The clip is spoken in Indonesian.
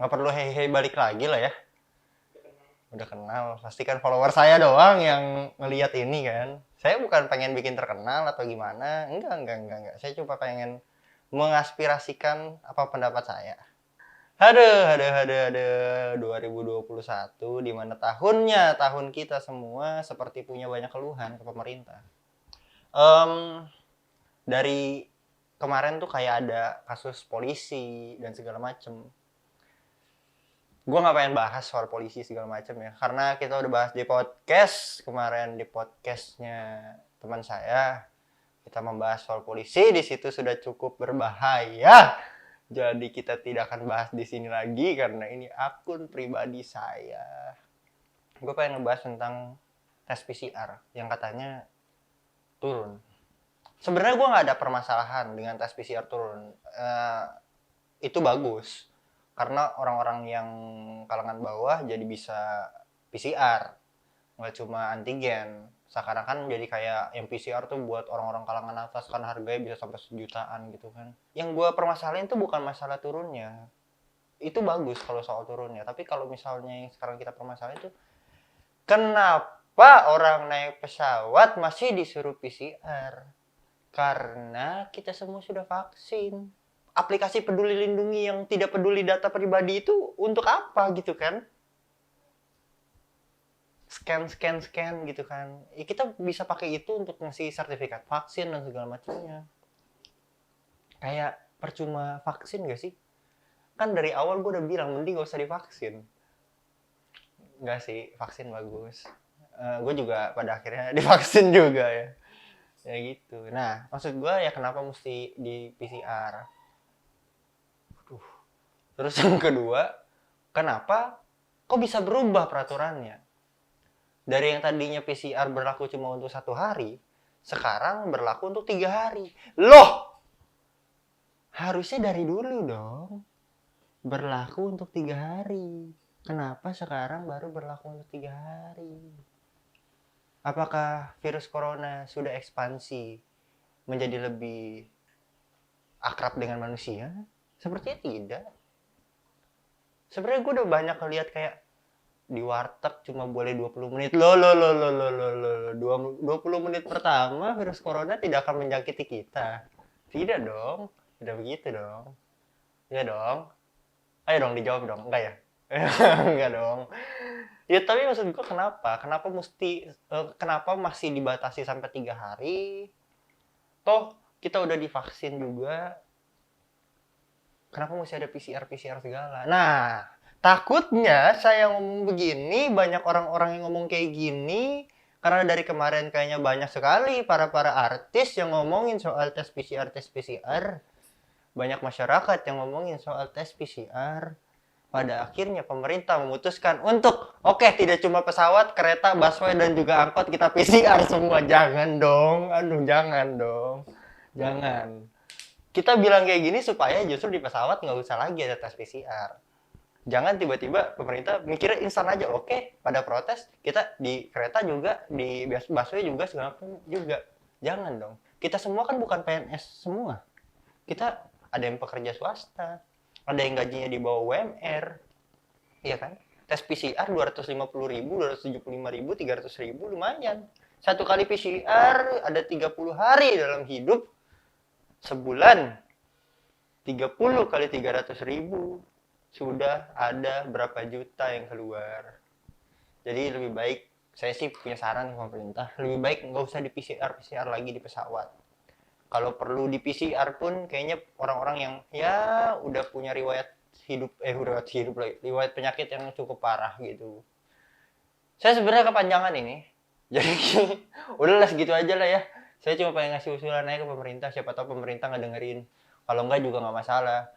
Nggak perlu hei balik lagi lah ya. Udah kenal. Pasti kan follower saya doang yang ngelihat ini kan. Saya bukan pengen bikin terkenal atau gimana. Enggak. Saya cuma pengen mengaspirasikan apa pendapat saya. Aduh. 2021 di mana tahun kita semua seperti punya banyak keluhan ke pemerintah. Dari kemarin tuh kayak ada kasus polisi dan segala macem. Gue nggak pengen bahas soal polisi segala macem ya, karena kita udah bahas di podcast kemarin, di podcastnya teman saya. Kita membahas soal polisi, di situ sudah cukup berbahaya. Jadi kita tidak akan bahas di sini lagi karena ini akun pribadi saya. Gue pengen ngebahas tentang tes PCR yang katanya turun. Sebenarnya gue nggak ada permasalahan dengan tes PCR turun. Itu bagus karena orang-orang yang kalangan bawah jadi bisa PCR, nggak cuma antigen. Sekarang kan jadi kayak yang PCR tuh buat orang-orang kalangan atas kan harganya bisa sampai sejutaan gitu kan. Yang gue permasalahin tuh bukan masalah turunnya, itu bagus kalau soal turunnya. Tapi kalau misalnya yang sekarang kita permasalahin tuh, kenapa orang naik pesawat masih disuruh PCR? Karena kita semua sudah vaksin. Aplikasi peduli lindungi yang tidak peduli data pribadi itu untuk apa gitu kan? Scan gitu kan. Ya, kita bisa pakai itu untuk ngasih sertifikat vaksin dan segala macamnya. Kayak percuma vaksin gak sih? Kan dari awal gue udah bilang mending gak usah divaksin. Enggak sih, vaksin bagus. Gue juga pada akhirnya divaksin juga ya. Ya gitu. Nah, maksud gue ya kenapa mesti di PCR? Terus yang kedua, kenapa kok bisa berubah peraturannya? Dari yang tadinya PCR berlaku cuma untuk 1 hari, sekarang berlaku untuk 3 hari. Loh! Harusnya dari dulu dong. Berlaku untuk 3 hari. Kenapa sekarang baru berlaku untuk 3 hari? Apakah virus corona sudah ekspansi menjadi lebih akrab dengan manusia? Sepertinya tidak. Sebenarnya gue udah banyak lihat kayak di warteg cuma boleh 20 menit. Loh. 20 menit pertama virus corona tidak akan menjangkiti kita. Tidak dong. Tidak begitu dong. Iya dong. Ayo dong dijawab dong. Enggak ya? Enggak dong. Ya tapi maksud gue kenapa? Kenapa masih dibatasi sampai 3 hari? Toh kita udah divaksin juga. Kenapa masih ada PCR segala? Nah, takutnya saya ngomong begini, banyak orang-orang yang ngomong kayak gini, karena dari kemarin kayaknya banyak sekali para artis yang ngomongin soal tes PCR. Banyak masyarakat yang ngomongin soal tes PCR. Pada akhirnya pemerintah memutuskan untuk, tidak cuma pesawat, kereta, busway, dan juga angkot kita PCR semua. Jangan dong, aduh jangan dong. Jangan. Kita bilang kayak gini supaya justru di pesawat nggak usah lagi ada tes PCR. Jangan tiba-tiba pemerintah mikirnya instan aja. Pada protes, kita di kereta juga, di busway juga, segala macam juga. Jangan dong. Kita semua kan bukan PNS semua. Kita ada yang pekerja swasta, ada yang gajinya di bawah UMR. Iya kan? Tes PCR 250.000, 275.000, 300.000 lumayan. Satu kali PCR ada 30 hari dalam hidup. Sebulan 30 kali 300.000 sudah ada berapa juta yang keluar. Jadi lebih baik, saya sih punya saran ke pemerintah, lebih baik nggak usah di PCR lagi di pesawat. Kalau perlu di PCR pun kayaknya orang-orang yang ya udah punya riwayat penyakit yang cukup parah gitu. Saya sebenarnya kepanjangan ini, jadi udahlah segitu aja lah ya. Saya cuma pengen ngasih usulan aja ke pemerintah, siapa tahu pemerintah nggak dengerin. Kalau enggak juga nggak masalah.